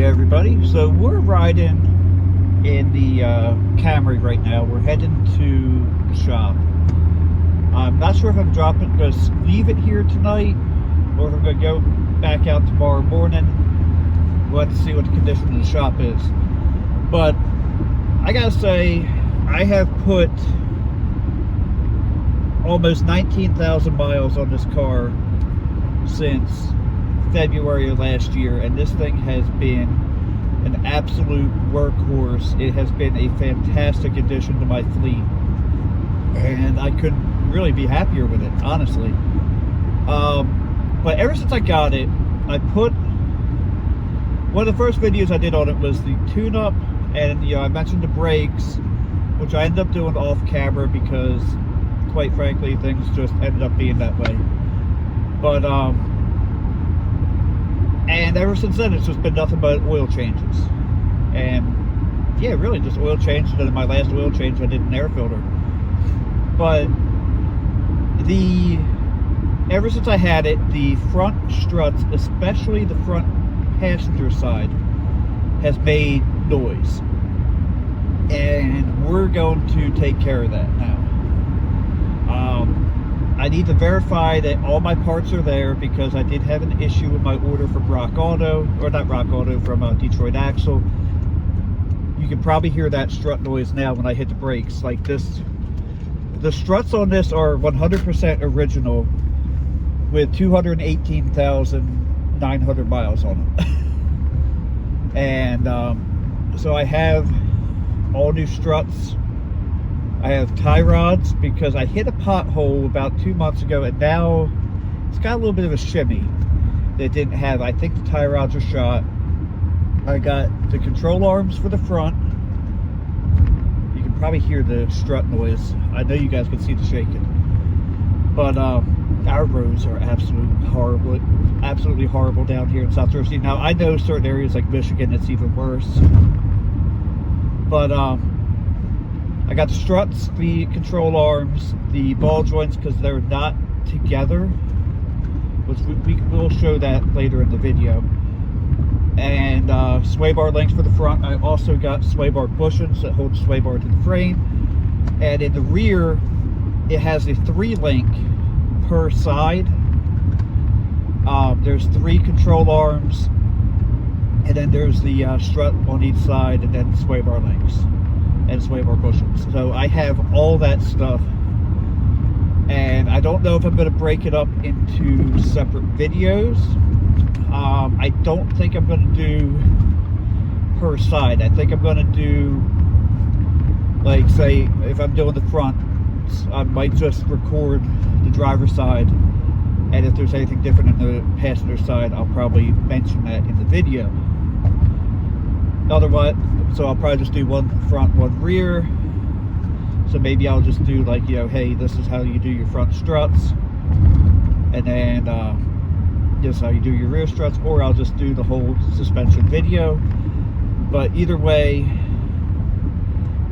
Hey everybody, so we're riding in the Camry right now. We're heading to the shop. I'm not sure if I'm going to leave it here tonight or if I'm going to go back out tomorrow morning. We'll have to see what the condition of the shop is. But I gotta say, I have put almost 19,000 miles on this car since February of last year, and this thing has been an absolute workhorse. It has been a fantastic addition to my fleet, and I couldn't really be happier with it, honestly. But ever since I got it, I put one of the first videos I did on it was the tune-up, and I mentioned the brakes, which I ended up doing off camera because, quite frankly, things just ended up being that way. But and ever since then, it's just been nothing but oil changes. And yeah, really just oil changes. And in my last oil change, I did an air filter. But ever since I had it, the front struts, especially the front passenger side, has made noise. And we're going to take care of that now. I need to verify that all my parts are there because I did have an issue with my order from Rock Auto, or not Rock Auto, from Detroit Axle. You can probably hear that strut noise now when I hit the brakes. Like this, the struts on this are 100% original with 218,900 miles on them. And so I have all new struts. I have tie rods because I hit a pothole about 2 months ago, and now it's got a little bit of a shimmy that it didn't have. I think the tie rods are shot. I got the control arms for the front. You can probably hear the strut noise. I know you guys can see the shaking. But our roads are absolutely horrible down here in South Jersey. Now, I know certain areas like Michigan, it's even worse. But I got the struts, the control arms, the ball joints because they're not together, which we will show that later in the video. And sway bar links for the front. I also got sway bar bushings that hold sway bar to the frame. And in the rear, it has a 3-link per side. There's 3 control arms, and then there's the strut on each side, and then sway bar links and sway bar bushings. So I have all that stuff, and I don't know if I'm going to break it up into separate videos. I don't think I'm going to do per side. I think I'm going to do, like, say if I'm doing the front, I might just record the driver's side, and if there's anything different in the passenger side, I'll probably mention that in the video. Otherwise, so I'll probably just do one front, one rear. So maybe I'll just do like, hey, this is how you do your front struts, and then this is how you do your rear struts, or I'll just do the whole suspension video. But either way,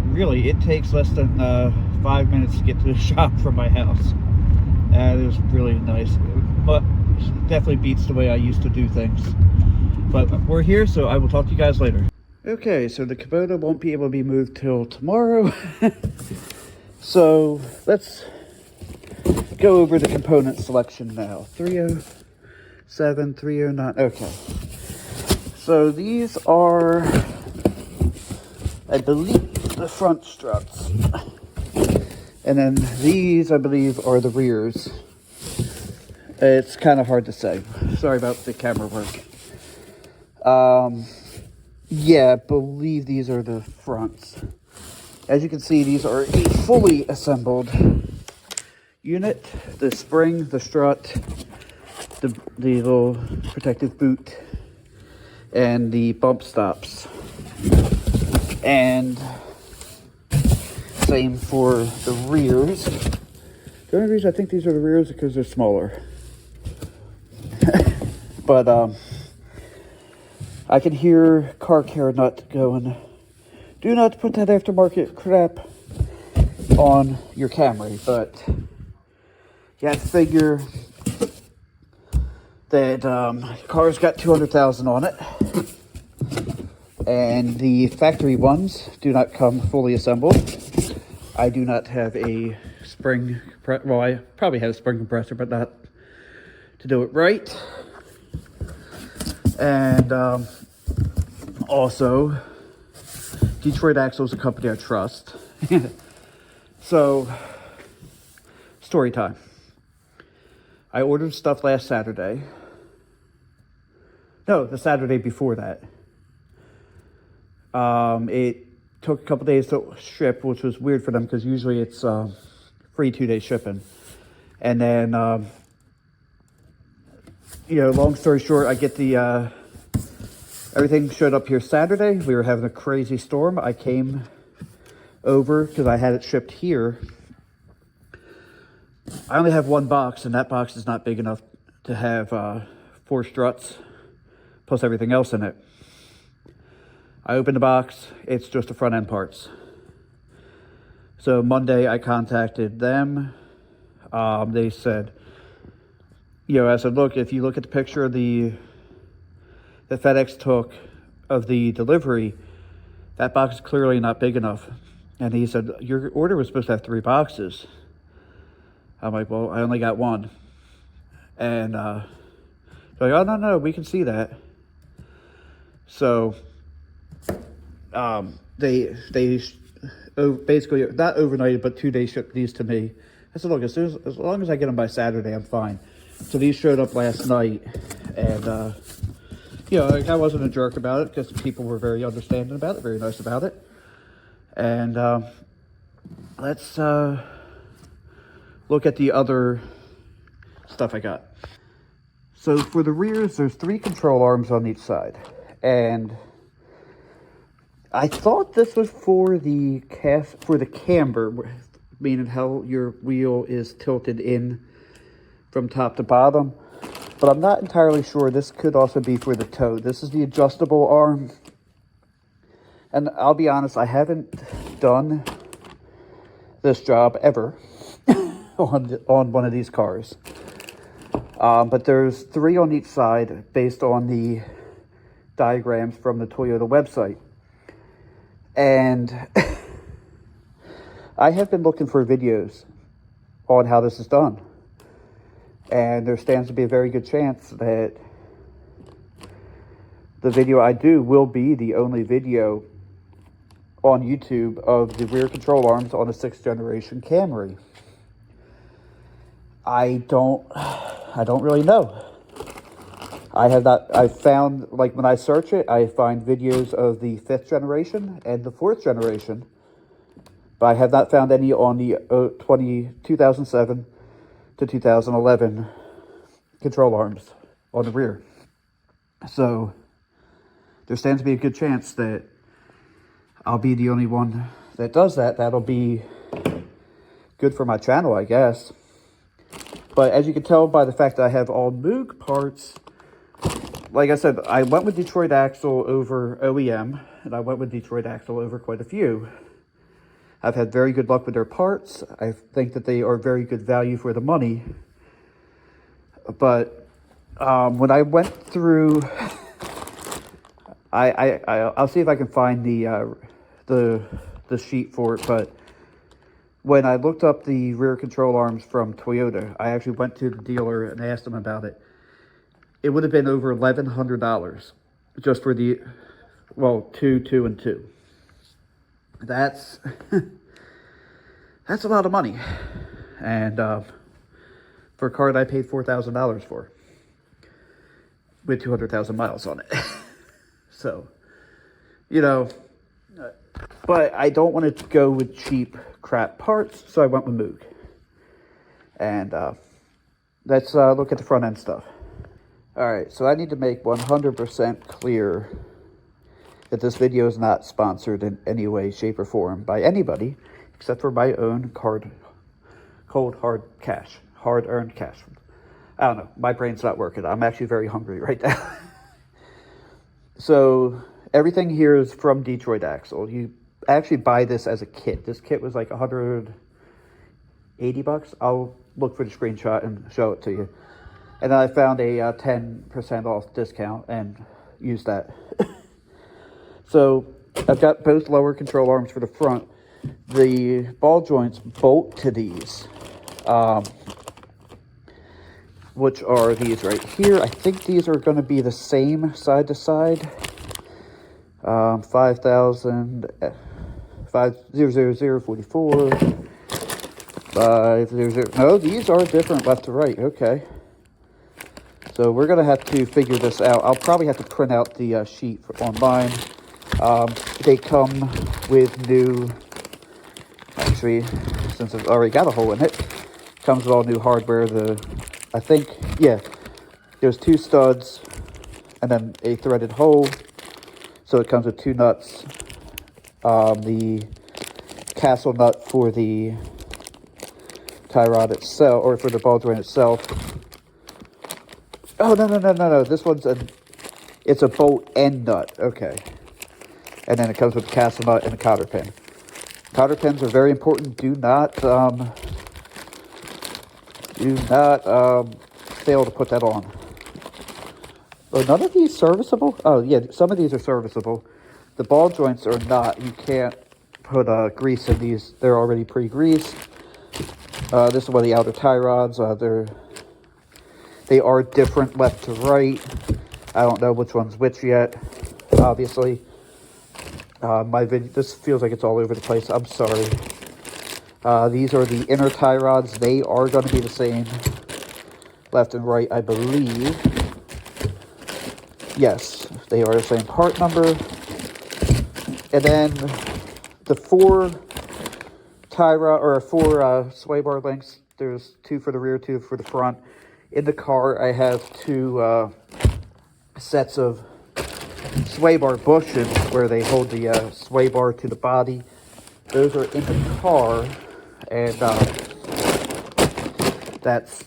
really, it takes less than 5 minutes to get to the shop from my house. That is really nice, but definitely beats the way I used to do things. But we're here, so I will talk to you guys later. Okay, so the Kubota won't be able to be moved till tomorrow. So let's go over the component selection now. 307, 309, okay. So these are, I believe, the front struts. And then these, I believe, are the rears. It's kind of hard to say. Sorry about the camera work. Yeah, I believe these are the fronts. As you can see, these are a fully assembled unit. The spring, the strut, the little protective boot, and the bump stops. And same for the rears. The only reason I think these are the rears is because they're smaller. But I can hear car care nut going, do not put that aftermarket crap on your Camry. But you have to figure that car's got 200,000 on it. And the factory ones do not come fully assembled. I do not have a spring, well, I probably have a spring compressor, but not to do it right. And also, Detroit Axle is a company I trust. So, story time. I ordered stuff last Saturday. No, the Saturday before that. It took a couple days to ship, which was weird for them because usually it's free 2-day shipping. And then, long story short, I get the everything showed up here Saturday. We were having a crazy storm. I came over because I had it shipped here. I only have one box, and that box is not big enough to have 4 struts plus everything else in it. I opened the box. It's just the front end parts. So Monday I contacted them. They said, I said, look, if you look at the picture of the FedEx took of the delivery, that box is clearly not big enough. And he said, your order was supposed to have 3 boxes. I'm like, well, I only got 1. And they're like, oh, no, we can see that. So they basically, not overnighted, but 2 days shipped these to me. I said, look, as long as I get them by Saturday, I'm fine. So these showed up last night. And, I wasn't a jerk about it because people were very understanding about it, very nice about it. And let's look at the other stuff I got. So for the rears, there's 3 control arms on each side. And I thought this was for the camber, meaning how your wheel is tilted in from top to bottom. But I'm not entirely sure. This could also be for the toe. This is the adjustable arm. And I'll be honest, I haven't done this job ever on one of these cars. But there's 3 on each side based on the diagrams from the Toyota website. And I have been looking for videos on how this is done. And there stands to be a very good chance that the video I do will be the only video on YouTube of the rear control arms on a 6th generation Camry. I don't really know. I found, like when I search it, I find videos of the 5th generation and the 4th generation, but I have not found any on the 2007 to 2011 control arms on the rear. So there stands to be a good chance that I'll be the only one that does that. That'll be good for my channel, I guess. But as you can tell by the fact that I have all Moog parts, like I said, I went with Detroit Axle over OEM, and I went with Detroit Axle over quite a few. I've had very good luck with their parts. I think that they are very good value for the money. But when I went through, I'll see if I can find the sheet for it. But when I looked up the rear control arms from Toyota, I actually went to the dealer and asked them about it. It would have been over $1,100 just for the, 2, 2, and 2. That's a lot of money. And for a car that I paid $4,000 for with 200,000 miles on it. So, but I don't want to go with cheap crap parts, so I went with Moog. And let's look at the front end stuff. All right, so I need to make 100% clear that this video is not sponsored in any way, shape, or form by anybody except for my own hard-earned cash. I don't know. My brain's not working. I'm actually very hungry right now. So everything here is from Detroit Axle. You actually buy this as a kit. This kit was like $180. I'll look for the screenshot and show it to you. And then I found a 10% off discount and used that. So I've got both lower control arms for the front. The ball joints bolt to these, which are these right here. I think these are going to be the same side to side. 5,000, 5,000,44, 5,000. No, these are different left to right. Okay. So we're going to have to figure this out. I'll probably have to print out the sheet on mine. They come with new, actually, since I've already got a hole in it, comes with all new hardware. I think, yeah, there's 2 studs and then a threaded hole. So it comes with 2 nuts. The castle nut for the tie rod itself, or for the ball joint itself. Oh, no. This one's it's a bolt end nut. Okay. And then it comes with the castle nut and a cotter pin. Cotter pins are very important. Do not fail to put that on. Oh, none of these serviceable? Oh, yeah, some of these are serviceable. The ball joints are not. You can't put grease in these. They're already pre-greased. This is one of the outer tie rods. They are different left to right. I don't know which one's which yet, obviously. This feels like it's all over the place. I'm sorry. These are the inner tie rods. They are going to be the same left and right, I believe. Yes, they are the same part number. And then the 4 tie rod, or 4 sway bar lengths. There's 2 for the rear, 2 for the front. In the car, I have 2 sets of sway bar bushings where they hold the sway bar to the body. Those are in the car, and that's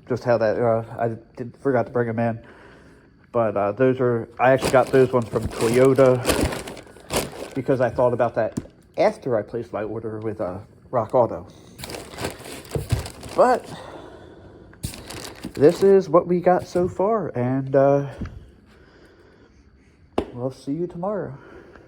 just how that. I forgot to bring them in, but I actually got those ones from Toyota because I thought about that after I placed my order with Rock Auto. But this is what we got so far, and we'll see you tomorrow.